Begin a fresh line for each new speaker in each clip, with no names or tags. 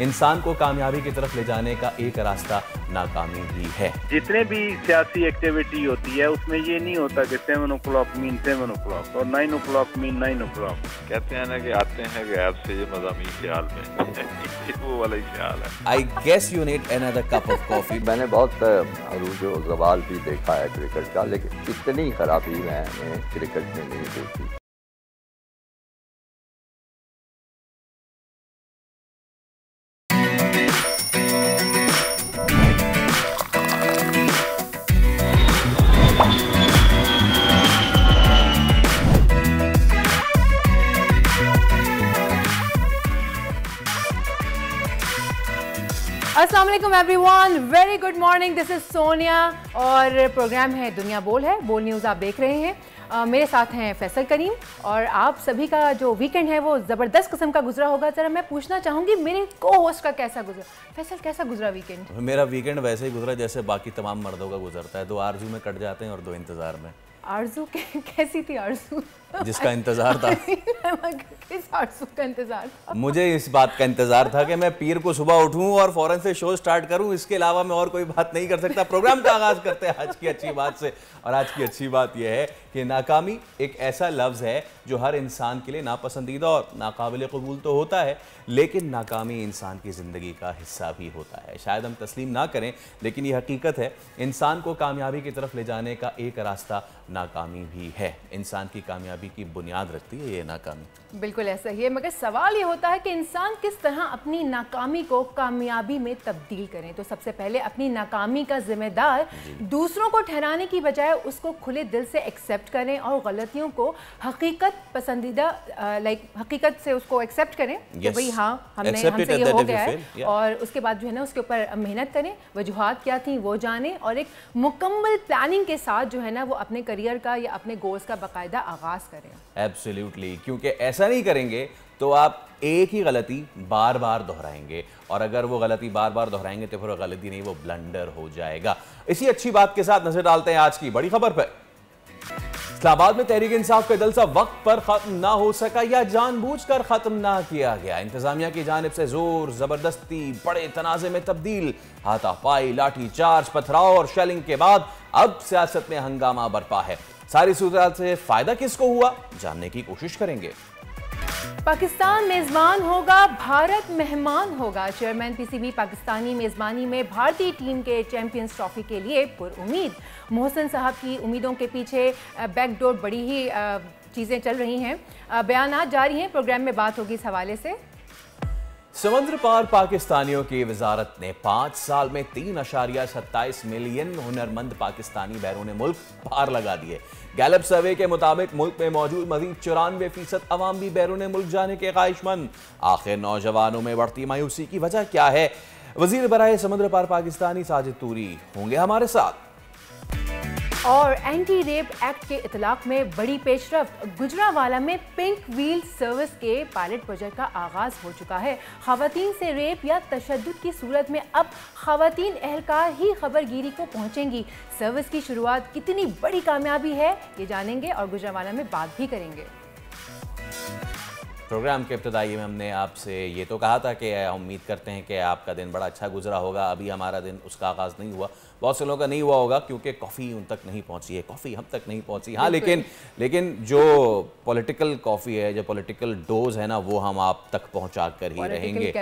इंसान को कामयाबी की तरफ ले जाने का एक रास्ता नाकामी भी है।
जितने भी सियासी एक्टिविटी होती है उसमें ये नहीं होता कि 7 o'clock मीन 7 o'clock और 9 o'clock मीन 9 o'clock।
कहते हैं ना कि आते हैं गैब से ये मज़ामी ख्याल में वो वाला ही ख्याल है।
I guess you need another cup of coffee।
मैंने बहुत अरूज व ज़वाल भी देखा है क्रिकेट का, लेकिन इतनी खराबी मैंने क्रिकेट में नहीं देखी।
अस्सलाम वालेकुम everyone, very good morning. This is Sonia और प्रोग्राम है दुनिया बोल है, बोल न्यूज़ आप देख रहे हैं। मेरे साथ हैं फैसल करीम और आप सभी का जो वीकेंड है वो ज़बरदस्त किस्म का गुजरा होगा। ज़रा मैं पूछना चाहूँगी मेरे को होस्ट का कैसा गुजरा। फैसल कैसा गुजरा वीकेंड?
मेरा वीकेंड वैसे ही गुजरा जैसे बाकी तमाम मर्दों का गुजरता है। 2 आरजू में कट जाते हैं और 2 इंतज़ार में।
आरजू कैसी थी आरजू?
जिसका इंतजार था।
किस आरजू का इंतजार था?
मुझे इस बात का इंतजार था कि मैं पीर को सुबह उठूं और फौरन से शो स्टार्ट करूं। इसके अलावा मैं और कोई बात नहीं कर सकता। प्रोग्राम का आगाज करते हैं आज की अच्छी बात से, और आज की अच्छी बात यह है कि नाकामी एक ऐसा लफ्ज़ है जो हर इंसान के लिए नापसंदीदा और नाकाबिल कबूल तो होता है, लेकिन नाकामी इंसान की ज़िंदगी का हिस्सा भी होता है। शायद हम तस्लीम ना करें, लेकिन ये हकीकत है। इंसान को कामयाबी की तरफ ले जाने का एक रास्ता नाकामी भी है। इंसान की कामयाबी की बुनियाद रखती है ये नाकामी।
बिल्कुल ऐसा ही है, मगर सवाल ये होता है कि इंसान किस तरह अपनी नाकामी को कामयाबी में तब्दील करें। तो सबसे पहले अपनी नाकामी का जिम्मेदार दूसरों को ठहराने की बजाय उसको खुले दिल से एक्सेप्ट करें और गलतियों को हकीकत पसंदीदा हकीकत से उसको एक्सेप्ट करें कि भाई हाँ हमसे ये हो गया है, और उसके बाद जो है ना उसके ऊपर मेहनत करें, वजूहात क्या थी वो जानें और एक मुकम्मल प्लानिंग के साथ जो है ना वो अपने करियर का या अपने गोल्स का बाकायदा आगाज़ करें।
एब्सोल्युटली, क्योंकि ऐसा नहीं करेंगे तो आप एक ही गलती बार बार दोहराएंगे, और अगर वो गलती बार बार दोहराएंगे तो फिर वो गलती नहीं, वो ब्लंडर हो जाएगा। इसी अच्छी बात के साथ नजर डालते हैं आज की बड़ी खबर पर। इस्लामाबाद में तहरीक इंसाफ का जलसा वक्त पर खत्म ना हो सका या जानबूझकर खत्म ना किया गया। इंतजामिया की जानिब से जोर जबरदस्ती बड़े तनाजे में तब्दील, हाथापाई, लाठी चार्ज, पथराव और शेलिंग के बाद अब सियासत में हंगामा बरपा है। सारी सूरत से फायदा किसको हुआ, जानने की कोशिश करेंगे।
पाकिस्तान मेजबान होगा, भारत मेहमान होगा। चेयरमैन पीसीबी पाकिस्तानी मेजबानी में भारतीय टीम के चैंपियंस ट्रॉफी के लिए पुरुम्मीद। मोहसिन साहब की उम्मीदों के पीछे बैकडोर बड़ी ही चीज़ें चल रही हैं, बयानात जारी हैं। प्रोग्राम में बात होगी इस हवाले से।
समुद्र पार पाकिस्तानियों की वजारत ने 5 साल में 3.27 मिलियन हुनरमंद पाकिस्तानी बैरून मुल्क पार लगा दिए। गैलप सर्वे के मुताबिक मुल्क में मौजूद मजीद 94% अवाम भी बैरून मुल्क जाने के ख्वाहिशमंद। आखिर नौजवानों में बढ़ती मायूसी की वजह क्या है? वजीर बराए समुद्र पार पाकिस्तानी साजिद तूरी होंगे हमारे साथ।
और एंटी रेप एक्ट के इतलाक में बड़ी पेशरफ्त। गुजरांवाला में पिंक व्हील सर्विस के पायलट प्रोजेक्ट का आगाज हो चुका है। खवातीन से रेप या तशद्दुद की सूरत में अब खवातीन एहलकार ही खबरगिरी को पहुंचेंगी। सर्विस की शुरुआत कितनी बड़ी कामयाबी है ये जानेंगे और गुजरांवाला में बात भी करेंगे।
प्रोग्राम के इब्तिदाई में हमने आपसे ये तो कहा था कि उम्मीद करते हैं कि आपका दिन बड़ा अच्छा गुजरा होगा। अभी हमारा दिन उसका आगाज़ नहीं हुआ, बहुत से लोगों का नहीं हुआ होगा क्योंकि कॉफ़ी उन तक नहीं पहुंची है, कॉफ़ी हम तक नहीं पहुंची। हाँ, लेकिन जो पॉलिटिकल कॉफ़ी है, जो पॉलिटिकल डोज है ना, वो हम आप तक पहुंचा कर ही रहेंगे।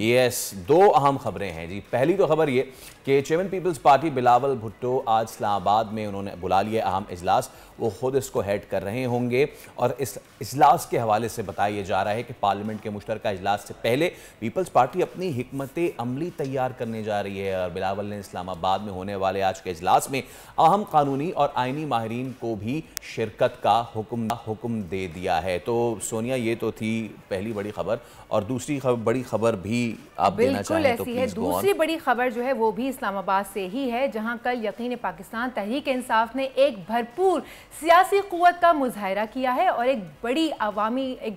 यस, 2 अहम खबरें हैं जी। पहली तो खबर ये कि चेयरमैन पीपल्स पार्टी बिलावल भुट्टो आज इस्लामाबाद में उन्होंने बुला लिया अहम इजलास। वो खुद इसको हेड कर रहे होंगे और इस इजलास के हवाले से बताया जा रहा है कि पार्लियामेंट के मुश्तरका इजलास से पहले पीपल्स पार्टी अपनी हिकमत अमली तैयार करने जा रही है। और बिलावल ने इस्लामाबाद में होने वाले आज के इजलास में अहम कानूनी और आइनी माहिरीन को भी शिरकत का हुक्म दे दिया है। तो सोनिया, ये तो थी पहली बड़ी खबर, और दूसरी बड़ी खबर भी आप देना चाहें तो प्लीज गो ऑन।
दूसरी बड़ी खबर जो है वो भी इस्लामाबाद से ही है, जहां कल यकीन पाकिस्तान तहरीक इंसाफ ने एक भरपूर सियासी क़ुव्वत का मुजाहरा किया है और एक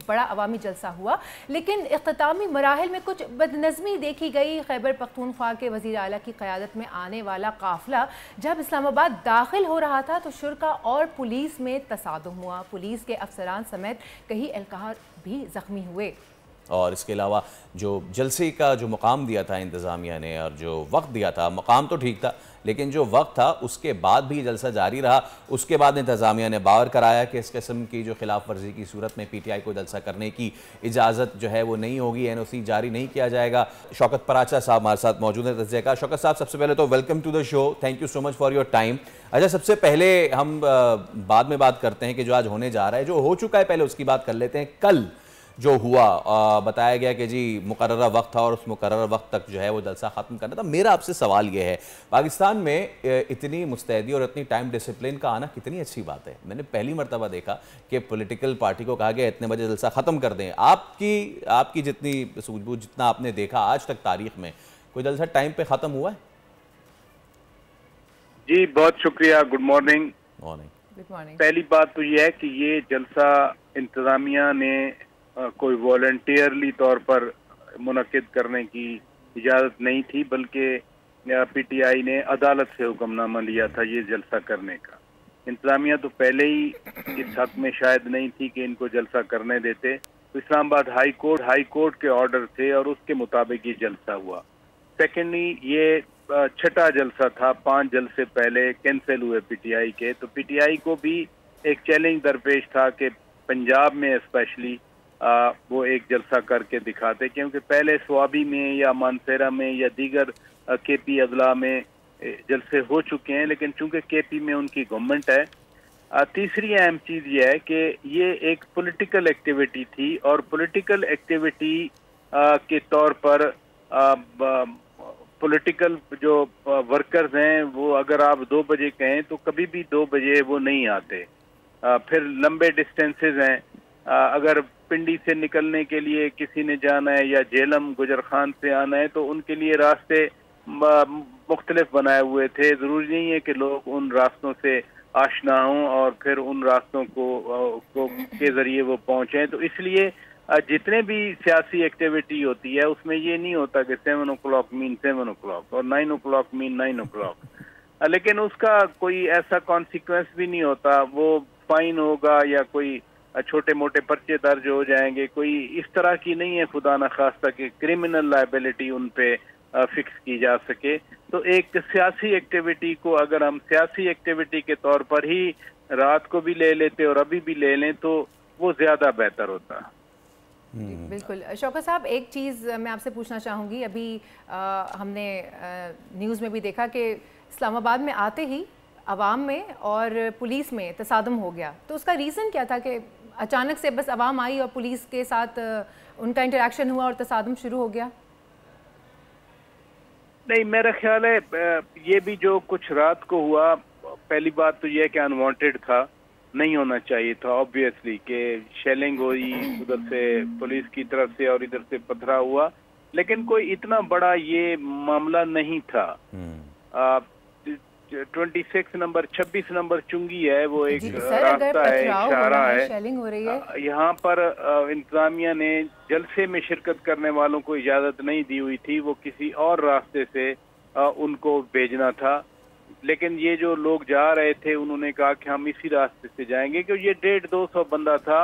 बड़ा अवामी जलसा हुआ। लेकिन इख्तितामी मराहिल में कुछ बदनज़मी देखी गई। खैबर पख्तूनख्वा के वज़ीर आला की क़यादत में आने वाला काफ़िला जब इस्लामाबाद दाखिल हो रहा था तो शुरका और पुलिस में तसादुम हुआ। पुलिस के अफसरान समेत कई एहलकार भी ज़ख्मी हुए।
और इसके अलावा जो जलसे का जो मुकाम दिया था इंतज़ामिया ने और जो वक्त दिया था, मकाम तो ठीक था लेकिन जो वक्त था उसके बाद भी जलसा जारी रहा। उसके बाद इंतज़ामिया ने बावर कराया कि इस किस्म की जो खिलाफ वर्जी की सूरत में PTI को जलसा करने की इजाज़त जो है वो नहीं होगी, NOC जारी नहीं किया जाएगा। शौकत पराचा साहब हमारे साथ मौजूद हैं तज्ज़िया का। शौकत साहब, सबसे पहले तो welcome to the show, thank you so much for your time. अच्छा, सबसे पहले हम बाद में बात करते हैं कि जो आज होने जा रहा है, जो हो चुका है पहले उसकी बात कर लेते हैं। कल जो हुआ, बताया गया कि जी मुकर्ररा वक्त था और उस मुकर्ररा वक्त तक जो है वो जलसा ख़त्म करना था। मेरा आपसे सवाल ये है, पाकिस्तान में इतनी मुस्तैदी और इतनी टाइम डिसिप्लिन का आना कितनी अच्छी बात है। मैंने पहली मरतबा देखा कि पॉलिटिकल पार्टी को कहा गया इतने बजे जलसा ख़त्म कर दें। आपकी जितनी सूझबूझ, जितना आपने देखा आज तक तारीख में, कोई जलसा टाइम पे ख़त्म हुआ है?
जी बहुत शुक्रिया, गुड मॉर्निंग।
Good morning.
पहली बात तो ये है कि ये जलसा इंतज़ामिया ने कोई वॉलंटियरली तौर पर मुनक्किद करने की इजाज़त नहीं थी, बल्कि PTI ने अदालत से हुक्मनामा लिया था ये जलसा करने का। इंतज़ामिया तो पहले ही इस हक में शायद नहीं थी कि इनको जलसा करने देते। तो इस्लामाबाद हाई कोर्ट के ऑर्डर थे और उसके मुताबिक ये जलसा हुआ। सेकेंडली, ये छठा जलसा था, 5 जलसे पहले कैंसिल हुए PTI के। तो PTI को भी एक चैलेंज दरपेश था कि पंजाब में स्पेशली वो एक जलसा करके दिखाते, क्योंकि पहले स्वाबी में या मानसेरा में या दीगर KP अजला में जलसे हो चुके हैं, लेकिन चूंकि KP में उनकी गवर्नमेंट है। तीसरी अहम चीज़ ये है कि ये एक पॉलिटिकल एक्टिविटी थी और पॉलिटिकल एक्टिविटी के तौर पर पॉलिटिकल जो वर्कर्स हैं वो अगर आप 2 बजे कहें तो कभी भी 2 बजे वो नहीं आते। फिर लंबे डिस्टेंसेस हैं, अगर पिंडी से निकलने के लिए किसी ने जाना है या जेलम गुजर खान से आना है तो उनके लिए रास्ते मुख्तलिफ बनाए हुए थे। ज़रूरी नहीं है कि लोग उन रास्तों से आशना हों और फिर उन रास्तों को के ज़रिए वो पहुँचें। तो इसलिए जितने भी सियासी एक्टिविटी होती है उसमें ये नहीं होता कि 7 o'clock मीन 7 o'clock और 9 o'clock मीन 9 o'clock, लेकिन उसका कोई ऐसा कॉन्सिक्वेंस भी नहीं होता। वो फाइन होगा या कोई छोटे मोटे पर्चे दर्ज हो जाएंगे, कोई इस तरह की नहीं है खुदा न खास्ता कि क्रिमिनल लायबिलिटी उन पे फिक्स की जा सके। तो एक सियासी एक्टिविटी को अगर हम सियासी एक्टिविटी के तौर पर ही रात को भी ले लेते और अभी भी ले लें तो वो ज़्यादा बेहतर होता।
बिल्कुल। शौकत साहब, एक चीज़ मैं आपसे पूछना चाहूँगी। अभी हमने न्यूज़ में भी देखा कि इस्लामाबाद में आते ही अवाम में और पुलिस में तसादम हो गया, तो उसका रीज़न क्या था कि अचानक से बस अवाम आई और पुलिस के साथ उनका इंटरेक्शन हुआ और तसादम शुरू हो गया?
नहीं, मेरा ख्याल है ये भी जो कुछ रात को हुआ, पहली बात तो यह है कि अनवांटेड था, नहीं होना चाहिए था ऑब्वियसली, कि शेलिंग हुई उधर से पुलिस की तरफ से और इधर से पथरा हुआ, लेकिन कोई इतना बड़ा ये मामला नहीं था। 26 नंबर चुंगी है, वो एक रास्ता है, इशारा है। यहाँ पर इंतजामिया ने जलसे में शिरकत करने वालों को इजाजत नहीं दी हुई थी, वो किसी और रास्ते से उनको भेजना था। लेकिन ये जो लोग जा रहे थे उन्होंने कहा कि हम इसी रास्ते से जाएंगे, क्योंकि ये 150-200 बंदा था,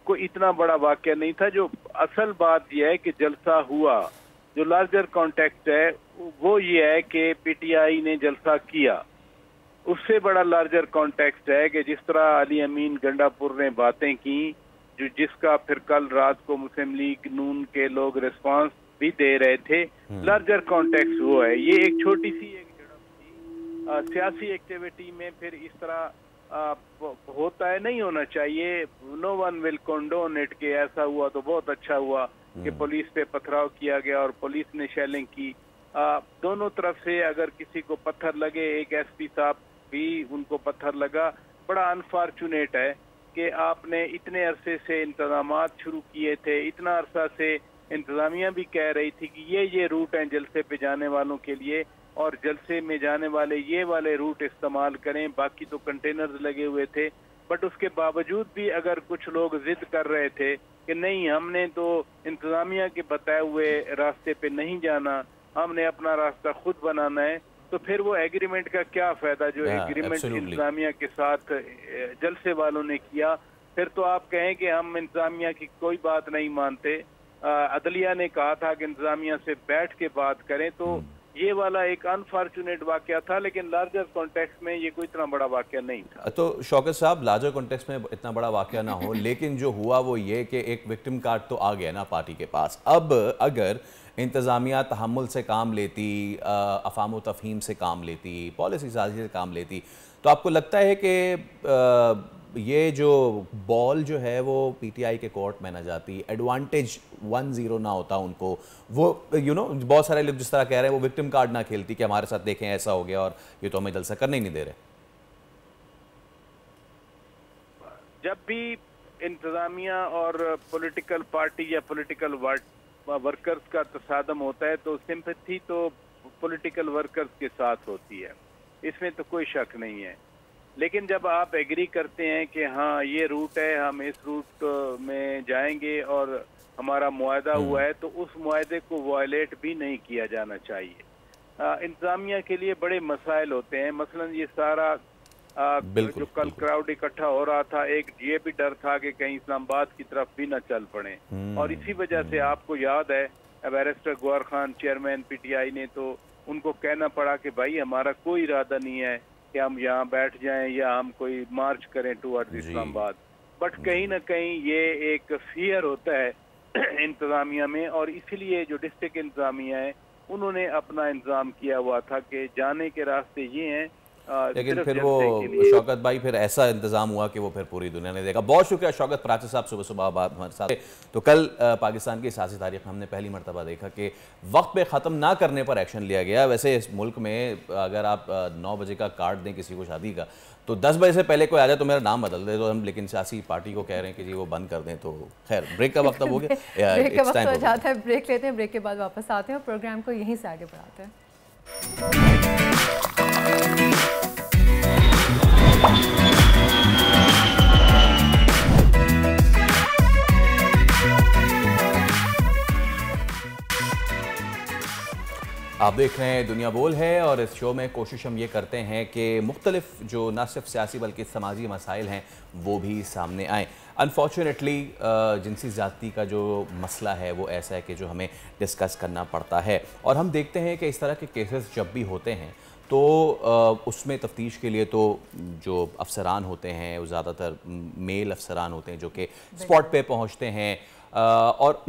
कोई इतना बड़ा वाकया नहीं था। जो असल बात यह है कि जलसा हुआ, जो लार्जर कॉन्टेक्स्ट है वो ये है कि PTI ने जलसा किया। उससे बड़ा लार्जर कॉन्टेक्स्ट है कि जिस तरह अली अमीन गंडापुर ने बातें की, जो जिसका फिर कल रात को मुस्लिम लीग नून के लोग रिस्पांस भी दे रहे थे, लार्जर कॉन्टेक्स्ट वो है। ये एक छोटी सी एक झड़प थी सियासी एक्टिविटी में, फिर इस तरह होता है, नहीं होना चाहिए। No one will condone it कि ऐसा हुआ तो बहुत अच्छा हुआ कि पुलिस पे पथराव किया गया और पुलिस ने शेलिंग की। दोनों तरफ से अगर किसी को पत्थर लगे, एक SP साहब भी उनको पत्थर लगा, बड़ा अनफॉर्चुनेट है कि आपने इतने अरसे से इंतजामात शुरू किए थे, इतना अरसा से इंतजामिया भी कह रही थी कि ये रूट हैं जलसे पे जाने वालों के लिए और जलसे में जाने वाले ये वाले रूट इस्तेमाल करें, बाकी तो कंटेनर्स लगे हुए थे। बट उसके बावजूद भी अगर कुछ लोग जिद कर रहे थे कि नहीं, हमने तो इंतजामिया के बताए हुए रास्ते पे नहीं जाना, हमने अपना रास्ता खुद बनाना है, तो फिर वो एग्रीमेंट का क्या फायदा जो एग्रीमेंट इंतजामिया के साथ जलसे वालों ने किया। फिर तो आप कहें कि हम इंतजामिया की कोई बात नहीं मानते, अदलिया ने कहा था कि इंतजामिया से बैठ के बात करें, तो ये वाला एक अनफॉर्चुनेट वाकया था, लेकिन लार्जर कॉन्टेक्स्ट में ये कोई इतना बड़ा वाकया नहीं था।
तो शौकत साहब, लार्जर कॉन्टेक्स्ट में इतना बड़ा वाकया ना हो, लेकिन जो हुआ वो ये कि एक विक्टिम कार्ड तो आ गया ना पार्टी के पास। अब अगर इंतज़ामिया तहम्मुल से काम लेती, अफ़ाम व तफ़हीम से काम लेती, पॉलिसी साजी से काम लेती, तो आपको लगता है कि ये जो बॉल जो है वो पीटीआई के कोर्ट में ना जाती, एडवांटेज 1-0 ना होता उनको, वो बहुत सारे लोग जिस तरह कह रहे हैं वो विक्टिम कार्ड ना खेलती कि हमारे साथ देखें ऐसा हो गया और ये तो हमें जलसा करने ही नहीं दे रहे।
जब भी इंतजामिया और पॉलिटिकल पार्टी या पॉलिटिकल वर्कर्स का तसादम होता है तो सिंपैथी तो पॉलिटिकल वर्कर्स के साथ होती है, इसमें तो कोई शक नहीं है। लेकिन जब आप एग्री करते हैं कि हाँ ये रूट है, हम इस रूट में जाएंगे और हमारा मुआहदा हुआ है, तो उस मुआहदे को वायलेट भी नहीं किया जाना चाहिए। इंतजामिया के लिए बड़े मसाइल होते हैं, मसलन ये सारा जो कल क्राउड इकट्ठा हो रहा था, एक ये भी डर था कि कहीं इस्लामाबाद की तरफ भी न चल पड़े, और इसी वजह से आपको याद है बैरिस्टर गौहर खान चेयरमैन पीटीआई ने तो उनको कहना पड़ा कि भाई हमारा कोई इरादा नहीं है कि हम यहाँ बैठ जाएं या हम कोई मार्च करें टुवर्ड्स इस्लामाबाद। बट कहीं ना कहीं ये एक फियर होता है इंतजामिया में, और इसीलिए जो डिस्ट्रिक्ट इंतजामिया है उन्होंने अपना इंतजाम किया हुआ था कि जाने के रास्ते ये हैं।
लेकिन फिर वो शौकत भाई फिर ऐसा इंतजाम हुआ कि वो फिर पूरी दुनिया ने देखा। बहुत शुक्रिया शौकत प्राची साहब, सुबह सुबह हमारे साथ। तो कल पाकिस्तान की सियासी तारीख में हमने पहली मरतबा देखा कि वक्त पे ख़त्म ना करने पर एक्शन लिया गया। वैसे इस मुल्क में अगर आप 9 बजे का कार्ड दें किसी को शादी का, तो 10 बजे से पहले कोई आ जाए तो मेरा नाम बदल दे तो हम, लेकिन सियासी पार्टी को कह रहे हैं कि जी वो बंद कर दें। तो खैर ब्रेक का वक्त अब हो गया,
ब्रेक का वक्त हो जाता है, ब्रेक लेते हैं, ब्रेक के बाद वापस आते हैं और प्रोग्राम को यहीं से आगे बढ़ाते हैं।
आप देख रहे हैं दुनिया बोल है, और इस शो में कोशिश हम ये करते हैं कि मुख्तलिफ जो ना सिर्फ सियासी बल्कि समाजी मसाइल हैं वो भी सामने आएँ। अनफॉर्चुनेटली जिनसी ज़्यादती का जो मसला है वो ऐसा है कि जो हमें डिस्कस करना पड़ता है, और हम देखते हैं कि इस तरह के केसेस जब भी होते हैं तो उसमें तफ्तीश के लिए तो जो अफसरान होते हैं वो ज़्यादातर मेल अफसरान होते हैं जो कि स्पॉट पे पहुंचते हैं। और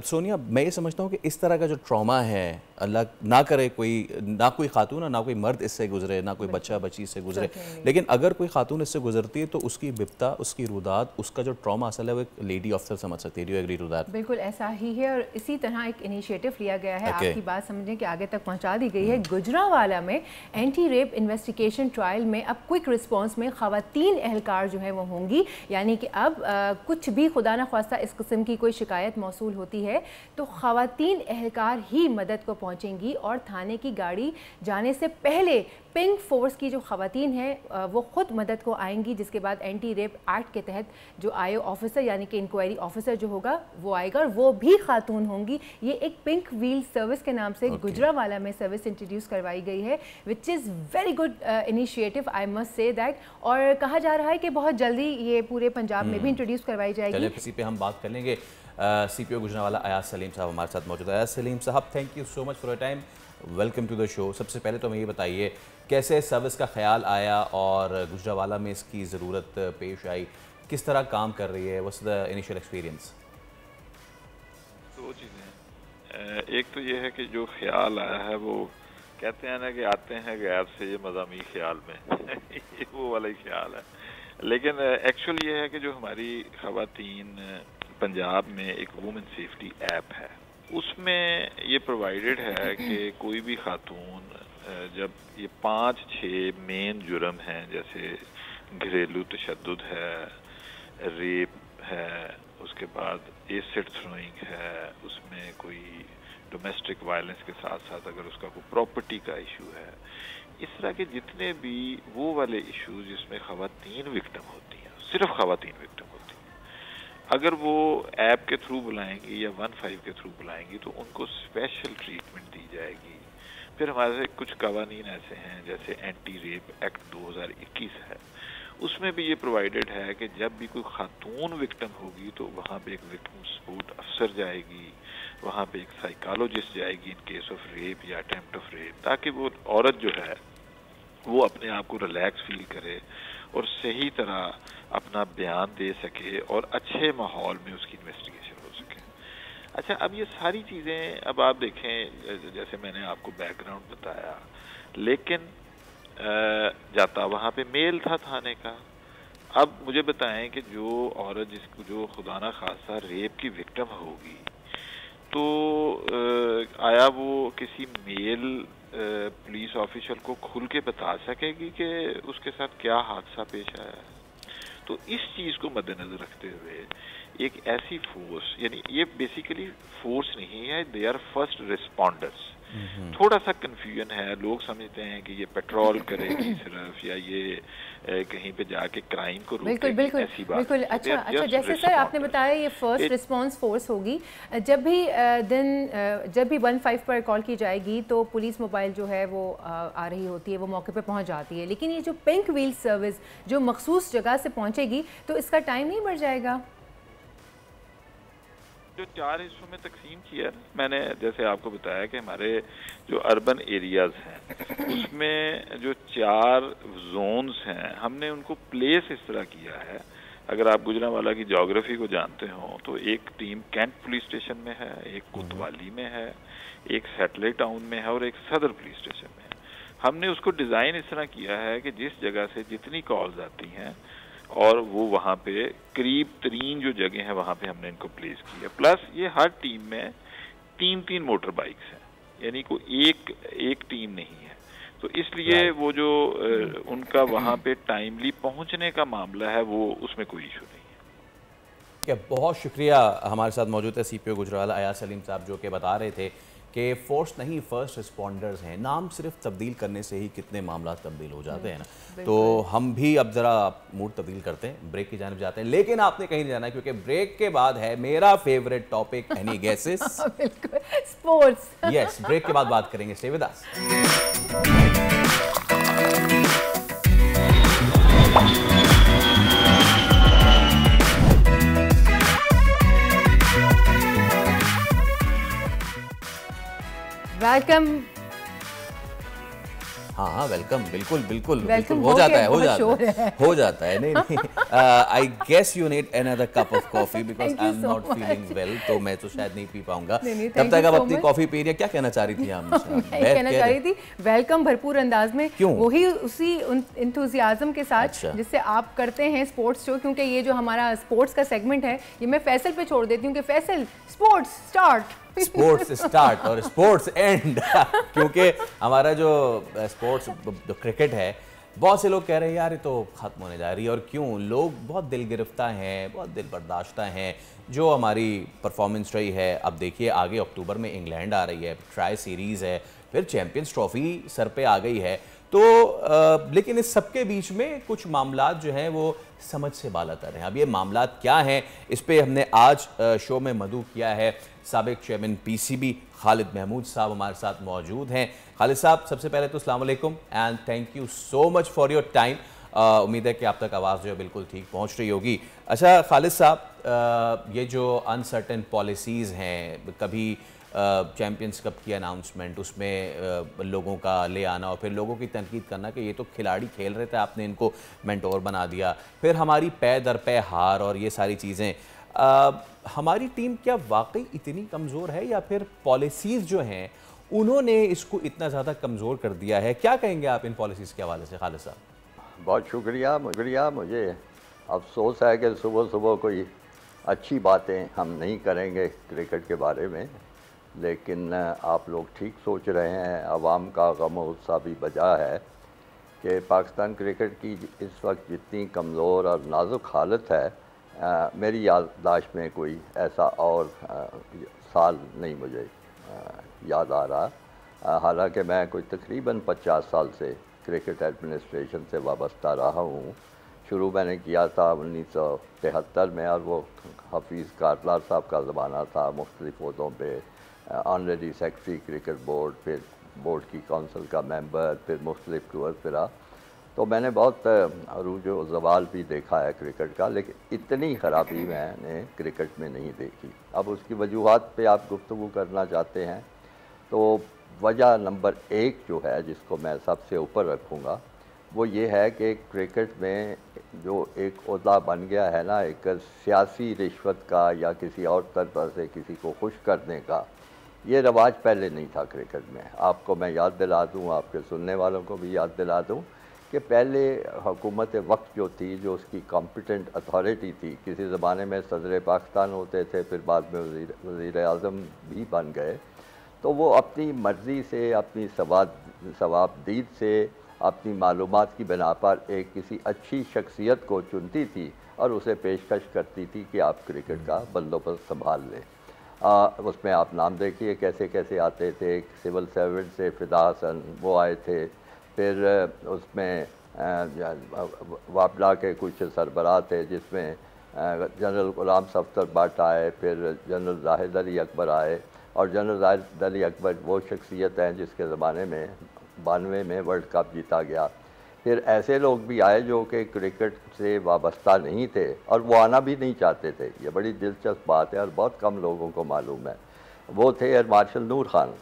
सोनिया, मैं ये समझता हूँ कि इस तरह का जो ट्रॉमा है, अल्लाह ना करे ना कोई खातून ना कोई मर्द इससे गुजरे, ना कोई बच्चा बच्ची इससे गुजरे, लेकिन अगर कोई खातून इससे गुजरती है तो उसकी बिपता, उसकी रुदात, उसका जो ट्रॉमा असल है वो एक लेडी ऑफिसर समझ सकती है। Do you agree to that?
बिल्कुल ऐसा ही है, और इसी तरह एक इनिशिएटिव लिया गया है। आपकी बात समझें कि आगे तक पहुँचा दी गई है। गुजरांवाला में एंटी रेप इन्वेस्टिगेशन ट्रायल में अब क्विक रिस्पॉन्स में ख़वातीन एहलकार जो है वो होंगी, यानी कि अब कुछ भी खुदा न ख्वास्ता इस किस्म की कोई शिकायत मौसूल होती है तो ख़वातीन एहलकार ही मदद को पहुंचेंगी, और थाने की गाड़ी जाने से पहले पिंक फोर्स की जो ख़वातीन हैं वो ख़ुद मदद को आएंगी, जिसके बाद एंटी रेप एक्ट के तहत जो आईओ ऑफिसर यानी कि इंक्वायरी ऑफिसर जो होगा वो आएगा, और वो भी खातून होंगी। ये एक पिंक व्हील सर्विस के नाम से गुजरांवाला में सर्विस इंट्रोड्यूस करवाई गई है, which is very good initiative, I must say that. और कहा जा रहा है कि बहुत जल्दी ये पूरे पंजाब में भी इंट्रोड्यूस करवाई जाएगी।
इसी पे हम बात कर लेंगे। CPO गुजरांवाला अयाज सलीम साहब हमारे साथ मौजूद है। अयाज सलीम साहब, thank you so much for your time, welcome to the show. सबसे पहले तो हमें ये बताइए कैसे सर्विस का ख्याल आया और गुजरांवाला में इसकी ज़रूरत पेश आई, किस तरह काम कर रही है, व्हाट्स द इनिशियल एक्सपीरियंस?
दो चीज़ें, एक तो ये है कि जो ख्याल आया है वो कहते हैं ना कि आते हैं गैब से ये मज़ामी ख्याल में वो वाला ही ख्याल है। लेकिन एक्चुअल ये है कि जो हमारी ख़वातीन पंजाब में एक वुमेन सेफ्टी ऐप है, उसमें ये प्रोवाइडेड है कि कोई भी खातून जब ये 5-6 मेन जुर्म हैं, जैसे घरेलू तशद्दुद है, रेप है, उसके बाद एसिड थ्रोइंग है, उसमें कोई डोमेस्टिक वायलेंस के साथ साथ अगर उसका कोई प्रॉपर्टी का इशू है, इस तरह के जितने भी वो वाले इश्यूज जिसमें ख़वातीन विक्टिम होती हैं, सिर्फ ख़वातीन विक्टिम होती हैं, अगर वो ऐप के थ्रू बुलाएंगी या 15 के थ्रू बुलाएंगी तो उनको स्पेशल ट्रीटमेंट दी जाएगी। फिर हमारे कुछ कवानीन ऐसे हैं जैसे एंटी रेप एक्ट 2021 है, उसमें भी ये प्रोवाइडेड है कि जब भी कोई खातून विक्टिम होगी तो वहाँ पे एक विक्टिम सपोर्ट अफसर जाएगी, वहाँ पे एक साइकोलॉजिस्ट जाएगी इन केस ऑफ रेप या अटेम्प्ट ऑफ रेप, ताकि वो औरत जो है वो अपने आप को रिलैक्स फील करे और सही तरह अपना बयान दे सके और अच्छे माहौल में उसकी इन्वेस्टिगेशन हो सके। अच्छा, अब ये सारी चीज़ें अब आप देखें, जैसे मैंने आपको बैकग्राउंड बताया, लेकिन जाता वहाँ पे मेल था थाने का। अब मुझे बताएं कि जो औरत जिसको जो खुदा ना खासा रेप की विक्टिम होगी, तो आया वो किसी मेल पुलिस ऑफिसर को खुल के बता सकेगी कि उसके साथ क्या हादसा पेश आया है? तो इस चीज़ को मद्देनजर रखते हुए एक ऐसी फोर्स, यानी ये बेसिकली फोर्स नहीं है, दे आर फर्स्ट रिस्पॉन्डर्स। थोड़ा सा कंफ्यूजन है, लोग समझते हैं कि ये पेट्रोल करेगी सिर्फ, या ये कहीं पे जाके क्राइम को रोकेगी।
बिल्कुल
ऐसी बात
बिल्कुल। अच्छा, जैसे सर आपने बताया ये फर्स्ट रिस्पांस फोर्स होगी। जब भी 15 पर कॉल की जाएगी तो पुलिस मोबाइल जो है वो आ रही होती है, वो मौके पे पहुंच जाती है, लेकिन ये जो पिंक व्हील सर्विस जो मखसूस जगह से पहुंचेगी तो इसका टाइम नहीं बढ़ जाएगा?
जो 4 हिस्सों में तकसीम किया मैंने, जैसे आपको बताया कि हमारे जो अर्बन एरियाज हैं उसमें जो 4 जोन्स हैं, हमने उनको प्लेस इस तरह किया है। अगर आप गुजरांवाला की ज्योग्राफी को जानते हो तो एक टीम कैंट पुलिस स्टेशन में है, एक कोतवाली में है, एक सैटेलाइट टाउन में है और एक सदर पुलिस स्टेशन में है। हमने उसको डिज़ाइन इस तरह किया है कि जिस जगह से जितनी कॉल्स आती हैं और वो वहाँ पे करीब तरीन जो जगह है वहाँ पे हमने इनको प्लेस किया। प्लस ये हर टीम में 3-3 मोटर बाइक्स हैं, यानी कोई एक टीम नहीं है, तो इसलिए वो जो उनका वहाँ पे टाइमली पहुँचने का मामला है वो उसमें कोई इशू नहीं है।
क्या बहुत शुक्रिया। हमारे साथ मौजूद है CPO गुजरांवाला अयाज सलीम साहब, जो कि बता रहे थे कि फोर्स नहीं फर्स्ट रिस्पॉन्डर्स हैं। नाम सिर्फ तब्दील करने से ही कितने मामला तब्दील हो जाते हैं ना। तो हम भी अब ज़रा मूड तब्दील करते हैं, ब्रेक की जानिब जाते हैं, लेकिन आपने कहीं नहीं जाना क्योंकि ब्रेक के बाद है मेरा फेवरेट टॉपिक, एनी गेसेस?
बिल्कुल, स्पोर्ट्स।
यस, ब्रेक के बाद बात करेंगे। Stay with us.
वेलकम।
हाँ, वेलकम, बिल्कुल हो जाता है। नहीं I guess you need another cup of coffee because I am not feeling well, तो मैं तो शायद नहीं पी पाऊंगा। तब तक आप अपनी कॉफी पी रही है। क्या कहना चाह रही थी आप?
कहना चाह रही थी वेलकम भरपूर अंदाज में, वही उसी इंथुजियाज्म के साथ जिससे आप करते हैं स्पोर्ट्स शो, क्योंकि ये जो हमारा स्पोर्ट्स का सेगमेंट है ये मैं फैसल पे छोड़ देती हूँ कि फैसल स्पोर्ट्स स्टार्ट और स्पोर्ट्स एंड क्योंकि हमारा जो स्पोर्ट्स जो क्रिकेट है, बहुत से लोग कह रहे हैं यार ये तो ख़त्म होने जा रही है। और क्यों? लोग बहुत दिल गिरफ्ता हैं, बहुत दिल बर्दाश्ता हैं जो हमारी परफॉर्मेंस रही है। अब देखिए आगे अक्टूबर में इंग्लैंड आ रही है, ट्राई सीरीज़ है, फिर चैम्पियंस ट्रॉफी सर पे आ गई है। तो लेकिन इस सबके बीच में कुछ मामलात जो हैं वो समझ से बाला तर हैं। अब ये मामलात क्या हैं, इस पे हमने आज शो में मदऊ किया है। साबिक चेयरमैन PCB खालिद महमूद साहब हमारे साथ मौजूद हैं। खालिद साहब, सबसे पहले तो अस्सलाम वालेकुम and thank you so much for your time. उम्मीद है कि आप तक आवाज़ जो है बिल्कुल ठीक पहुंच रही होगी। अच्छा खालिद साहब, ये जो अनसर्टेन पॉलिसीज़ हैं, कभी चैम्पियंस कप की अनाउंसमेंट, उसमें लोगों का ले आना और फिर लोगों की तनकीद करना कि ये तो खिलाड़ी खेल रहे थे, आपने इनको मेंटोर बना दिया, फिर हमारी पै दर पै हार और ये सारी चीज़ें, हमारी टीम क्या वाकई इतनी कमज़ोर है या फिर पॉलिसीज़ जो हैं उन्होंने इसको इतना ज़्यादा कमज़ोर कर दिया है? क्या कहेंगे आप इन पॉलिसीज़ के हवाले से खालिद साहब?
बहुत शुक्रिया। मुझे अफसोस है कि सुबह सुबह कोई अच्छी बातें हम नहीं करेंगे क्रिकेट के बारे में, लेकिन आप लोग ठीक सोच रहे हैं। आवाम का गम और उत्साह भी बजा है कि पाकिस्तान क्रिकेट की इस वक्त जितनी कमज़ोर और नाजुक हालत है, मेरी याददाश्त में कोई ऐसा और साल नहीं मुझे याद आ रहा। हालांकि मैं कोई तकरीबन 50 साल से क्रिकेट एडमिनिस्ट्रेशन से वाबस्ता रहा हूँ। शुरू मैंने किया था 1973 में, और वो हफीज़ कारलार साहब का ज़माना था। मुख्तलिफ पदों पे ऑनरेरी सेक्रेटरी क्रिकेट बोर्ड, फिर बोर्ड की काउंसिल का मेंबर, फिर मुख्तलिफ टूर फिरा। तो मैंने बहुत अरूज व ज़वाल भी देखा है क्रिकेट का, लेकिन इतनी ख़राबी मैंने क्रिकेट में नहीं देखी। अब उसकी वजूहात पे आप गुफ्तगू करना चाहते हैं, तो वजह नंबर 1 जो है, जिसको मैं सबसे ऊपर रखूँगा, वो ये है कि क्रिकेट में जो एक ओहदा बन गया है ना, एक सियासी रिश्वत का या किसी और तरह से किसी को खुश करने का, ये रवाज पहले नहीं था क्रिकेट में। आपको मैं याद दिला दूँ, आपके सुनने वालों को भी याद दिला दूँ कि पहले हुकूमत वक्त जो थी, जो उसकी कॉम्पिटेंट अथॉरिटी थी, किसी ज़माने में सदर पाकिस्तान होते थे, फिर बाद में वज़ीर आज़म भी बन गए, तो वो अपनी मर्ज़ी से, अपनी सवाबदीद से, अपनी मालूमात की बिना पर एक किसी अच्छी शख्सियत को चुनती थी और उसे पेशकश करती थी कि आप क्रिकेट का बंदोबस्त संभाल लें। उसमें आप नाम देखिए कैसे कैसे आते थे। सिविल सर्वेंट से फ़िदा हसन वो आए थे, फिर उसमें वापडा के कुछ सरबराह थे, जिसमें जनरल गुलाम सफ्तर भट्ट आए, फिर जनरल जाहिद अली अकबर आए, और जनरल जाहिद अली अकबर वो शख्सियत हैं जिसके ज़माने में 92 में वर्ल्ड कप जीता गया। फिर ऐसे लोग भी आए जो कि क्रिकेट से वाबस्ता नहीं थे और वो आना भी नहीं चाहते थे। ये बड़ी दिलचस्प बात है और बहुत कम लोगों को मालूम है। वो थे एयर मार्शल नूर खान।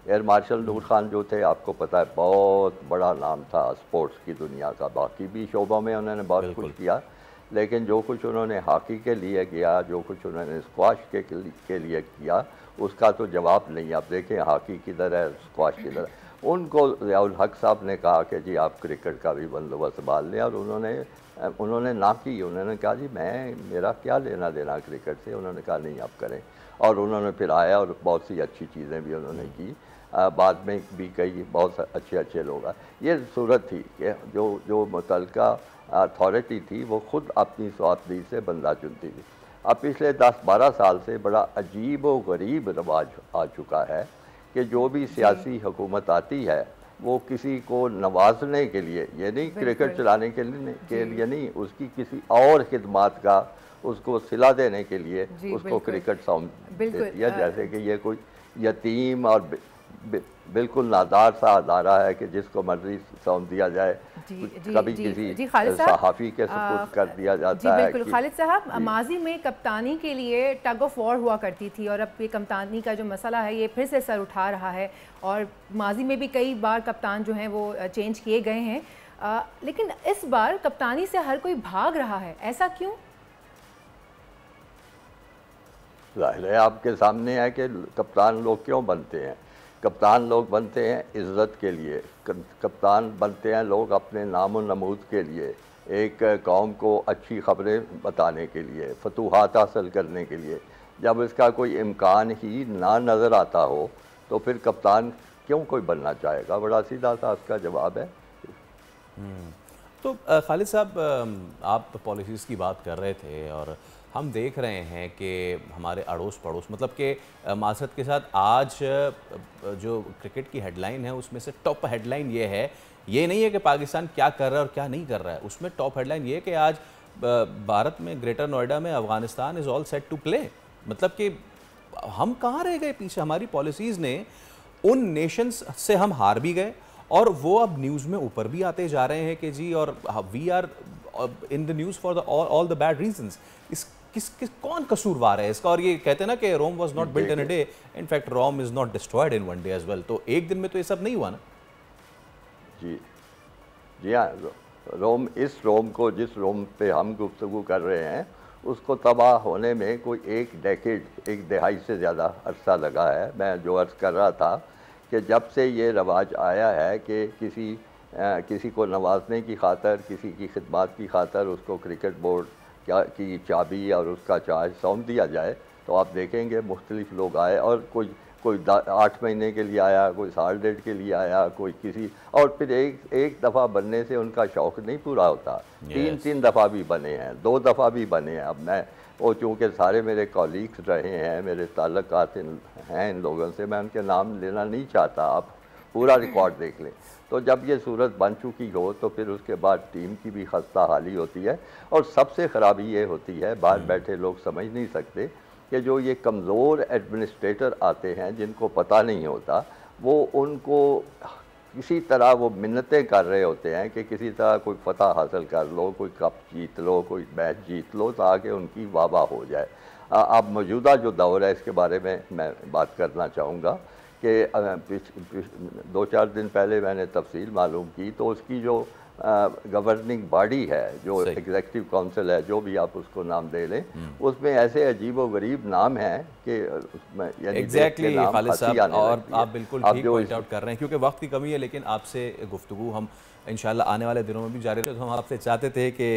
एयर मार्शल नूर खान जो थे, आपको पता है, बहुत बड़ा नाम था स्पोर्ट्स की दुनिया का। बाकी भी शोबों में उन्होंने बहुत कुछ किया, लेकिन जो कुछ उन्होंने हॉकी के लिए किया, जो कुछ उन्होंने स्क्वाश के लिए किया, उसका तो जवाब नहीं। आप देखें हॉकी किधर है, स्क्वाश किधर है। उनको ज़ियाउल हक साहब ने कहा कि जी आप क्रिकेट का भी बंदोबस्त संभाल लें, और उन्होंने ना की। उन्होंने कहा जी मेरा क्या लेना देना क्रिकेट से। उन्होंने कहा नहीं आप करें, और उन्होंने फिर आया और बहुत सी अच्छी चीज़ें भी उन्होंने की। बाद में भी कई बहुत अच्छे लोग आए। ये सूरत थी कि जो मुतल्लिका अथॉरिटी थी वो ख़ुद अपनी स्वार्थी से बंदा चुनती थी। अब पिछले 10-12 साल से बड़ा अजीब व गरीब रवाज आ चुका है कि जो भी सियासी हुकूमत आती है वो किसी को नवाजने के लिए, ये नहीं क्रिकेट चलाने के लिए नहीं, उसकी किसी और खिदमात का उसको सिला देने के लिए उसको क्रिकेट सौंप देती है, जैसे कि ये कोई यतीम और बिल्कुल नादार सा अदारा है कि जिसको मर्जी सौंप दिया जाए। कभी किसी सहाफ़ी के सुपुर्द कर दिया जाता है।
बिल्कुल खालिद साहब, माजी में कप्तानी के लिए टग ऑफ वॉर हुआ करती थी, और अब ये कप्तानी का जो मसला है ये फिर से सर उठा रहा है, और माजी में भी कई बार कप्तान जो हैं वो चेंज किए गए हैं, लेकिन इस बार कप्तानी से हर कोई भाग रहा है, ऐसा क्यों?
ज़ाहिर है आपके सामने है कि कप्तान लोग क्यों बनते हैं। कप्तान लोग बनते हैं इज़्ज़त के लिए, कप्तान बनते हैं लोग अपने नाम व नमूद के लिए, एक कौम को अच्छी खबरें बताने के लिए, फतूहात हासिल करने के लिए। जब इसका कोई इम्कान ही ना नज़र आता हो तो फिर कप्तान क्यों कोई बनना चाहेगा। बड़ा सीधा सा उसका जवाब है।
तो खालिद साहब, आप पॉलिसीज़ की बात कर रहे थे, और हम देख रहे हैं कि हमारे अड़ोस पड़ोस, मतलब कि मासरत के साथ आज जो क्रिकेट की हेडलाइन है उसमें से टॉप हेडलाइन ये है, ये नहीं है कि पाकिस्तान क्या कर रहा है और क्या नहीं कर रहा है, उसमें टॉप हेडलाइन ये है कि आज भारत में ग्रेटर नोएडा में Afghanistan is all set to play. मतलब कि हम कहाँ रह गए पीछे। हमारी पॉलिसीज़ ने उन नेशंस से हम हार भी गए, और वो अब न्यूज़ में ऊपर भी आते जा रहे हैं कि जी, और we are in the news for all the bad reasons. कौन कसूरवार है इसका? और ये कहते हैं ना कि Rome was not built in a day, in fact Rome is not destroyed in one day as well. तो एक दिन में तो ये सब नहीं हुआ ना।
जी हाँ, जिस रोम पे हम गुफ्तगू कर रहे हैं उसको तबाह होने में कोई एक दहाई से ज़्यादा अरसा लगा है। मैं जो अर्ज़ कर रहा था कि जब से ये रवाज आया है कि किसी को नवाजने की खातर, किसी की खिदमत की खातर उसको क्रिकेट बोर्ड की चाबी और उसका चार्ज सौंप दिया जाए, तो आप देखेंगे मुख्तलिफ लोग आए, और कोई 8 महीने के लिए आया, कोई साल डेढ़ के लिए आया, कोई किसी, और फिर एक दफ़ा बनने से उनका शौक़ नहीं पूरा होता। 3 दफ़ा भी बने हैं, 2 दफ़ा भी बने हैं। अब मैं वो चूँकि सारे मेरे कॉलीग्स रहे हैं, मेरे ताल्लुकात हैं इन लोगों से, मैं उनके नाम लेना नहीं चाहता, आप पूरा रिकॉर्ड देख लें। तो जब ये सूरत बन चुकी हो तो फिर उसके बाद टीम की भी खस्ता हाली होती है, और सबसे ख़राबी ये होती है, बाहर बैठे लोग समझ नहीं सकते कि जो ये कमज़ोर एडमिनिस्ट्रेटर आते हैं जिनको पता नहीं होता, वो उनको किसी तरह वो मिन्नतें कर रहे होते हैं कि किसी तरह कोई फतह हासिल कर लो, कोई कप जीत लो, कोई मैच जीत लो, ताकि उनकी वाह हो जाए। अब मौजूदा जो दौर है इसके बारे में मैं बात करना चाहूँगा कि 2-4 दिन पहले मैंने तफसील मालूम की, तो उसकी जो गवर्निंग बॉडी है, जो एग्जीक्यूटिव काउंसिल है, जो भी आप उसको नाम दे लें, उसमें ऐसे अजीब व गरीब नाम हैं कि उसमें
एग्जैक्टली खालिद साहब, और आप बिल्कुल ठीक पॉइंट आउट कर रहे हैं, क्योंकि वक्त की कमी है, लेकिन आपसे गुफ्तगू हम इंशाल्लाह आने वाले दिनों में भी जारी रहे। तो हम आपसे चाहते थे कि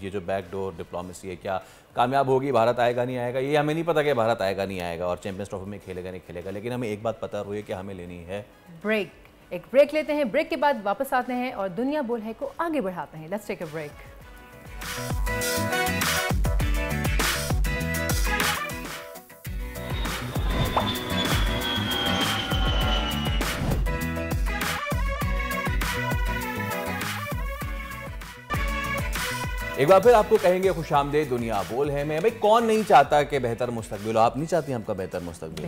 ये जो बैकडोर डिप्लोमेसी है क्या कामयाब होगी, भारत आएगा नहीं आएगा, ये हमें नहीं पता कि भारत आएगा नहीं आएगा और चैंपियंस ट्रॉफी में खेलेगा नहीं खेलेगा, लेकिन हमें एक बात पता हुई है कि हमें लेनी है
ब्रेक। एक ब्रेक लेते हैं, ब्रेक के बाद वापस आते हैं और दुनिया बोल है को आगे बढ़ाते हैं। Let's take a break.
एक बार फिर आपको कहेंगे खुशामदीद दुनिया बोल है में। भाई कौन नहीं चाहता कि बेहतर मुस्तकबिल हो? आप नहीं चाहती आपका बेहतर मुस्तकबिल?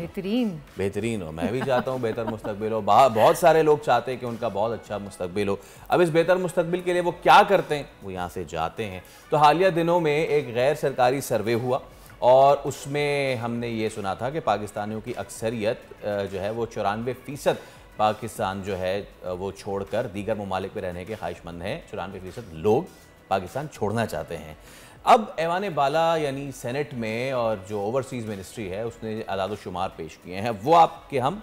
बेहतरीन हो। मैं भी चाहता हूँ बेहतर मुस्तकबिल हो। बहुत सारे लोग चाहते हैं कि उनका बहुत अच्छा मुस्तकबिल हो। अब इस बेहतर मुस्तकबिल के लिए वो क्या करते हैं? वो यहाँ से जाते हैं। तो हालिया दिनों में एक गैर सरकारी सर्वे हुआ और उसमें हमने ये सुना था कि पाकिस्तानियों की अक्सरियत जो है वो 94% पाकिस्तान जो है वो छोड़कर दीगर ममालिक में रहने के ख्वाहिशमंद हैं। 94% लोग पाकिस्तान छोड़ना चाहते हैं। अब ऐवान बाला यानी सेनेट में और जो ओवरसीज़ मिनिस्ट्री है उसने आदाद शुमार पेश किए हैं, वो आपके हम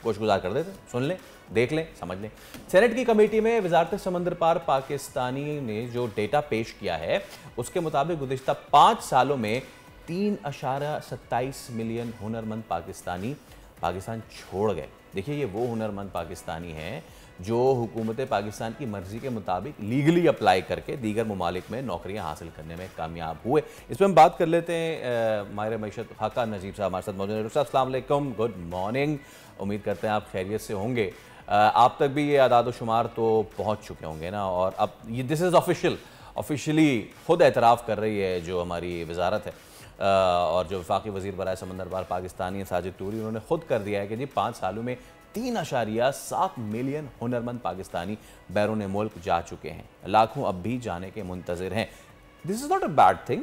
गोशगुजार कर देते, सुन लें, देख लें, समझ लें। सेनेट की कमेटी में वजारत समंदर पार पाकिस्तानी ने जो डेटा पेश किया है उसके मुताबिक गुज़िश्ता 5 सालों में 3.27 मिलियन हुनरमंद पाकिस्तानी पाकिस्तान छोड़ गए। देखिए, ये वो हुनरमंद पाकिस्तानी हैं जो हुकूमत पाकिस्तान की मर्ज़ी के मुताबिक लीगली अप्लाई करके दीगर ममालिक में नौकरियां हासिल करने में कामयाब हुए। इस पर हम बात कर लेते हैं। माहिर मईशत खाका नजीब साहब हमारे साथ मौजूद हैं। अस्सलाम वालेकुम, गुड मॉर्निंग। उम्मीद करते हैं आप खैरियत से होंगे। आप तक भी ये आदाद शुमार तो पहुँच चुके होंगे ना, और अब ये दिस इज़ ऑफिशियली खुद एतराफ़ कर रही है जो हमारी वजारत है और जो वफाकी वज़ीर बराए समंदर पार पाकिस्तानी साजिद टूरी, उन्होंने खुद कर दिया है कि जी 5 सालों में 3.7 मिलियन हुनरमंद पाकिस्तानी बैरून मुल्क जा चुके हैं। लाखों अब भी जाने के मुंतज़िर हैं। This is not a bad thing.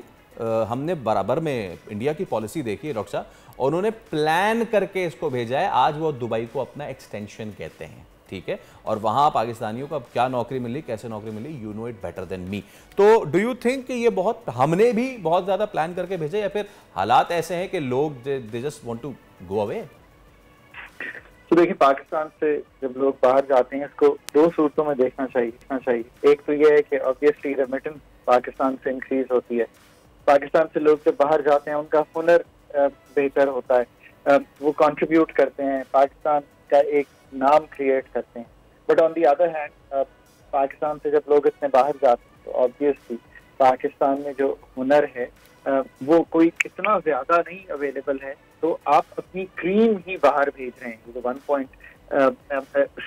हमने बराबर में इंडिया की पॉलिसी देखी है डॉक्टर साहब, और उन्होंने प्लान करके इसको भेजा है। आज वो दुबई को अपना एक्सटेंशन कहते हैं, ठीक है, और वहाँ पाकिस्तानियों को अब क्या नौकरी मिली, कैसे नौकरी मिली, you know it better than me. तो डू यू थिंक कि ये बहुत हमने भी बहुत ज़्यादा प्लान करके भेजा, या फिर हालात ऐसे हैं कि लोग they just want to go away?
तो देखिए, पाकिस्तान से जब लोग बाहर जाते हैं इसको 2 सूरतों में देखना चाहिए। एक तो ये है कि ऑब्वियसली रेमिटेंस पाकिस्तान से इंक्रीज होती है। पाकिस्तान से लोग जब बाहर जाते हैं उनका हुनर बेहतर होता है, वो कंट्रीब्यूट करते हैं, पाकिस्तान का एक नाम क्रिएट करते हैं। But on the other hand Pakistan से जब लोग इतने बाहर जाते हैं तो ऑब्वियसली पाकिस्तान में जो हुनर है वो कोई इतना ज्यादा नहीं अवेलेबल है, तो आप अपनी क्रीम ही बाहर भेज रहे हैं। तो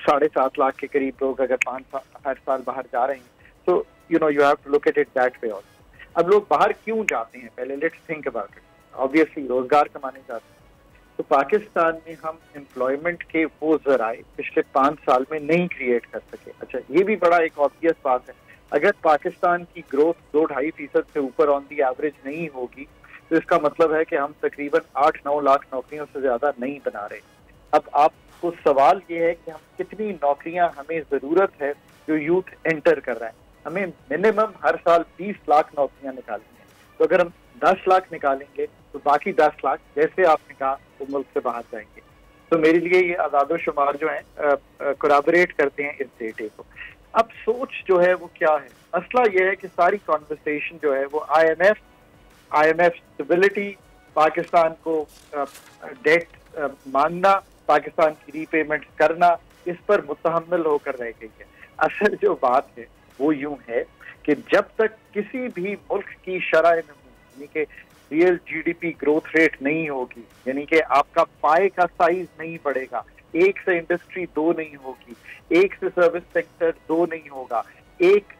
7.5 लाख के करीब लोग अगर 5 हर साल बाहर जा रहे हैं, तो you have to look at it that way also. अब लोग बाहर क्यों जाते हैं, पहले let's think about it. Obviously रोजगार कमाने जाते हैं। तो पाकिस्तान में हम एम्प्लॉयमेंट के वो जराए पिछले 5 साल में नहीं क्रिएट कर सके। अच्छा, ये भी बड़ा एक ऑब्वियस बात है। अगर पाकिस्तान की ग्रोथ 2-2.5% से ऊपर ऑन दी एवरेज नहीं होगी, तो इसका मतलब है कि हम तकरीबन 8-9 लाख नौकरियों से ज्यादा नहीं बना रहे। अब आपको सवाल ये है कि हम कितनी नौकरियां हमें जरूरत है जो यूथ एंटर कर रहा है। हमें मिनिमम हर साल 20 लाख नौकरियां निकालनी है। तो अगर हम 10 लाख निकालेंगे तो बाकी 10 लाख जैसे आपने कहा वो मुल्क से बाहर जाएंगे। तो मेरे लिए ये आदाद शुमार जो है कोराबोरेट करते हैं इस डेटे को। अब सोच जो है वो क्या है, मसला ये है कि सारी कॉन्वर्सेशन जो है वो IMF स्टेबिलिटी, पाकिस्तान को डेट मांगना, पाकिस्तान की रीपेमेंट करना, इस पर मुतहम्मिल होकर रह गई है। असल जो बात है वो यूं है कि जब तक किसी भी मुल्क की शरह यानी कि रियल GDP ग्रोथ रेट नहीं होगी, यानी कि आपका पाए का साइज नहीं बढ़ेगा, 1 से इंडस्ट्री 2 नहीं होगी, 1 से सर्विस सेक्टर 2 नहीं होगा, 1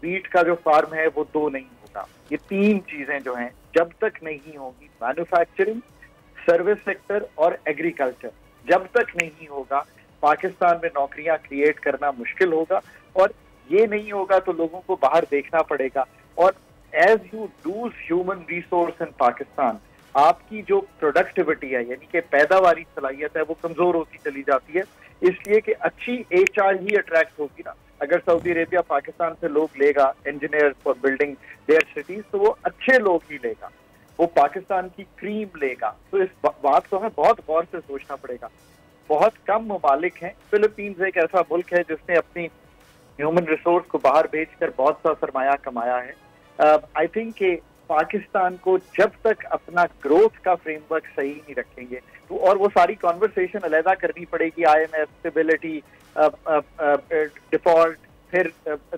वीट का जो फार्म है वो 2 नहीं होगा। ये 3 चीजें जो हैं जब तक नहीं होगी, मैन्युफैक्चरिंग, सर्विस सेक्टर और एग्रीकल्चर, जब तक नहीं होगा पाकिस्तान में नौकरियां क्रिएट करना मुश्किल होगा, और ये नहीं होगा तो लोगों को बाहर देखना पड़ेगा। और as you lose human resource in Pakistan, आपकी जो प्रोडक्टिविटी है यानी कि पैदावारी सलाहियत है वो कमजोर होती चली जाती है। इसलिए कि अच्छी HR ही अट्रैक्ट होगी ना। अगर सऊदी अरेबिया पाकिस्तान से लोग लेगा engineer for building their cities, तो वो अच्छे लोग ही लेगा, वो पाकिस्तान की क्रीम लेगा। तो इस बात को हमें बहुत गौर से सोचना पड़ेगा। बहुत कम ममालिक हैं, फिलीपींस एक ऐसा मुल्क है जिसने अपनी ह्यूमन रिसोर्स को बाहर भेजकर बहुत सा सरमाया कमाया है। आई थिंक कि पाकिस्तान को जब तक अपना ग्रोथ का फ्रेमवर्क सही नहीं रखेंगे तो, और वो सारी कॉन्वर्सेशन अलहदा करनी पड़ेगी, IMF, स्टेबिलिटी, डिफॉल्ट, फिर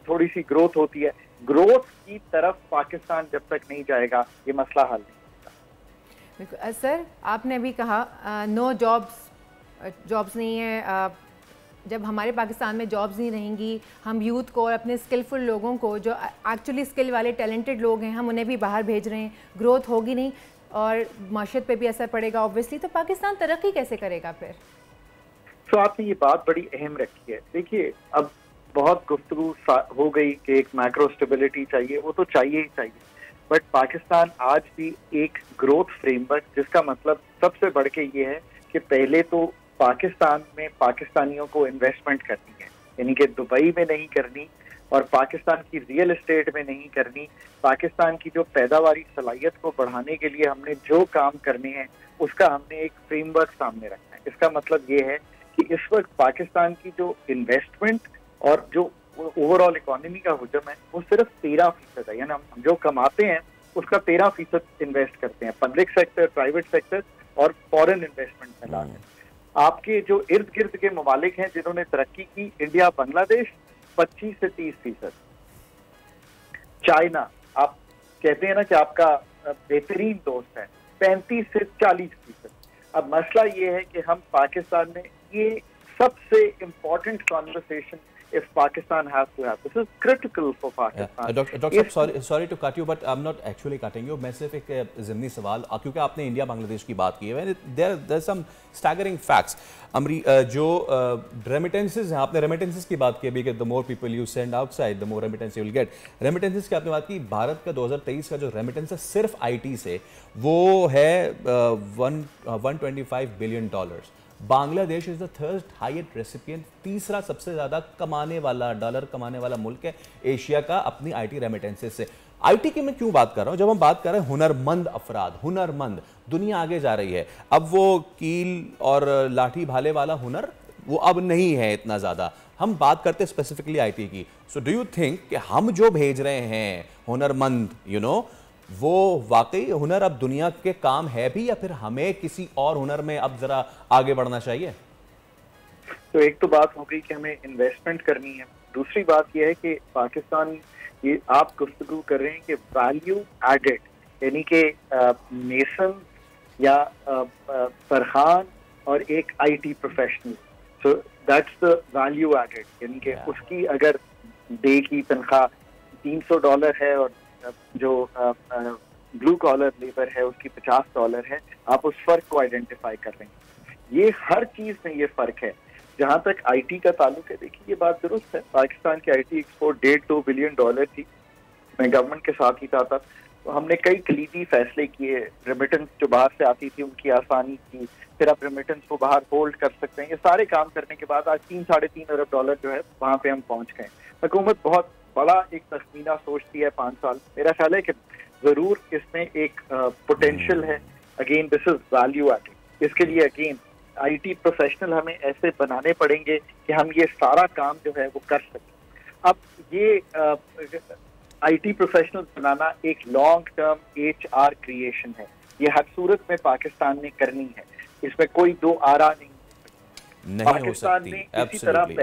थोड़ी सी ग्रोथ होती है। ग्रोथ की तरफ पाकिस्तान जब तक नहीं जाएगा ये मसला हल नहीं होगा।
सर आपने अभी कहा नो जॉब्स नहीं है। जब हमारे पाकिस्तान में जॉब्स नहीं रहेंगी, हम यूथ को और अपने स्किलफुल लोगों को, जो एक्चुअली स्किल वाले टैलेंटेड लोग हैं, हम उन्हें भी बाहर भेज रहे हैं, ग्रोथ होगी नहीं और माशरत पे भी असर पड़ेगा ऑब्वियसली। तो पाकिस्तान तरक्की कैसे करेगा फिर?
तो आपने ये बात बड़ी अहम रखी है। देखिए, अब बहुत गुफ्तगू हो गई कि एक मैक्रो स्टेबिलिटी चाहिए, वो तो चाहिए ही चाहिए, बट पाकिस्तान आज भी एक ग्रोथ फ्रेमवर्क, जिसका मतलब सबसे बढ़ के ये है कि पहले तो पाकिस्तान में पाकिस्तानियों को इन्वेस्टमेंट करनी है, यानी कि दुबई में नहीं करनी और पाकिस्तान की रियल एस्टेट में नहीं करनी। पाकिस्तान की जो पैदावारी सलाहियत को बढ़ाने के लिए हमने जो काम करने हैं उसका हमने एक फ्रेमवर्क सामने रखना है। इसका मतलब ये है कि इस वक्त पाकिस्तान की जो इन्वेस्टमेंट और जो ओवरऑल इकोनॉमी का हुजम है वो सिर्फ 13% है, यानी हम जो कमाते हैं उसका 13% इन्वेस्ट करते हैं, पब्लिक सेक्टर, प्राइवेट सेक्टर और फॉरेन इन्वेस्टमेंट में लाते हैं। आपके जो इर्द गिर्द के ममालिक हैं जिन्होंने तरक्की की, इंडिया, बांग्लादेश 25 से 30%, चाइना, आप कहते हैं ना कि आपका बेहतरीन दोस्त है, 35 से 40%। अब मसला ये है कि हम पाकिस्तान में ये सबसे important conversation if Pakistan has to have. This is critical for Pakistan.
Doctor, sorry to cut you, but I'm not actually cutting you. मैं सिर्फ एक ज़िमनी सवाल, क्योंकि आपने इंडिया बांग्लादेश की बात की है, there some staggering facts. जो रेमिटेंसेज हैं, आपने रेमिटेंसेज की बात की अभी कि the more people you send outside, the more remittance you will get. Remittances की आपने बात की, भारत का 2023 का जो रेमिटेंस है सिर्फ IT से वो है $125 billion. Bangladesh is the third highest recipient, तीसरा सबसे ज्यादा कमाने वाला, डॉलर कमाने वाला मुल्क है एशिया का अपनी IT रेमिटेंसेस से। IT की मैं क्यों बात कर रहा हूं? जब हम बात कर रहे हैं हुनरमंद अफराद, हुनरमंद, दुनिया आगे जा रही है। अब वो कील और लाठी भाले वाला हुनर वो अब नहीं है इतना ज्यादा। हम बात करते हैं स्पेसिफिकली IT की। सो डू यू थिंक कि हम जो भेज रहे हैं हुनरमंद, वो वाकई हुनर अब दुनिया के काम है भी, या फिर हमें किसी और हुनर में अब जरा आगे बढ़ना चाहिए?
तो एक तो बात हो गई कि हमें इन्वेस्टमेंट करनी है, दूसरी बात यह है कि पाकिस्तान, ये आप गुफ्तगू कर रहे हैं कि वैल्यू एडेड, यानी कि मेसन या फरहान और एक IT professional, so that's the value added, यानी कि उसकी अगर डे की तनख्वाह $300 है और जो ब्लू कॉलर लेबर है उसकी $50 है, आप उस फर्क को आइडेंटिफाई कर रहे हैं। ये हर चीज में ये फर्क है। जहां तक IT का ताल्लुक है, देखिए ये बात दुरुस्त है, पाकिस्तान की IT एक्सपोर्ट $1.5 बिलियन थी, मैं गवर्नमेंट के साथ ही था। तो हमने कई कलीदी फैसले किए, रेमिटेंस जो बाहर से आती थी उनकी आसानी की, फिर आप रेमिटेंस को बाहर होल्ड कर सकते हैं। ये सारे काम करने के बाद आज $3-3.5 अरब जो है वहां पे हम पहुंच गए। हुकूमत बहुत बड़ा एक तखमीना सोचती है 5 साल, मेरा ख्याल है कि जरूर इसमें एक पोटेंशियल है। Again this is value added. इसके लिए अगेन IT प्रोफेशनल हमें ऐसे बनाने पड़ेंगे कि हम ये सारा काम जो है वो कर सकें। अब ये IT प्रोफेशनल बनाना एक लॉन्ग टर्म HR क्रिएशन है, ये हर सूरत में पाकिस्तान ने करनी है, इसमें कोई दो आरा नहीं
हो सकती।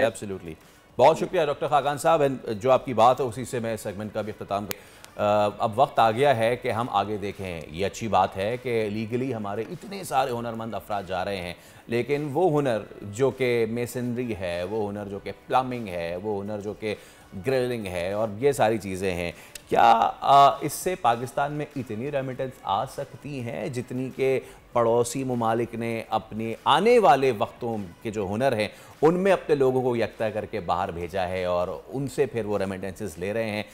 एब्सोल्युटली। बहुत शुक्रिया डॉक्टर खाकान साहब। जो आपकी बात है उसी से मैं सेगमेंट का भी अख्ताम अब वक्त आ गया है कि हम आगे देखें। ये अच्छी बात है कि लीगली हमारे इतने सारे हुनरमंद अफराद जा रहे हैं, लेकिन वो हुनर जो कि मेसनरी है, वो हुनर जो कि प्लम्बिंग है, वो हुनर जो कि ग्रिलिंग है और ये सारी चीज़ें हैं, क्या इससे पाकिस्तान में इतनी रेमिटेंस आ सकती हैं जितनी के पड़ोसी ममालिक ने अपने आने वाले वक्तों के जो हुनर हैं उनमें अपने लोगों को यकता करके बाहर भेजा है और उनसे फिर वो रेमिटेंसेस ले रहे हैं?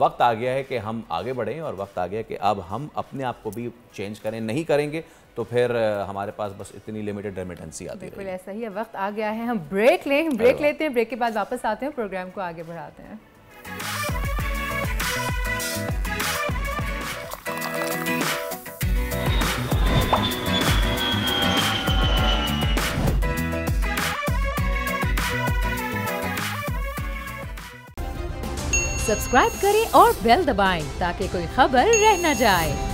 वक्त आ गया है कि हम आगे बढ़ें और वक्त आ गया कि अब हम अपने आप को भी चेंज करें। नहीं करेंगे तो फिर हमारे पास बस इतनी लिमिटेड रेमिटेंस ही आती है।
बिल्कुल ऐसा ही है, वक्त आ गया है हम ब्रेक लेते हैं, ब्रेक के बाद वापस आते हैं, प्रोग्राम को आगे बढ़ाते हैं। सब्सक्राइब करें और बेल दबाएं ताकि कोई खबर रह न जाए।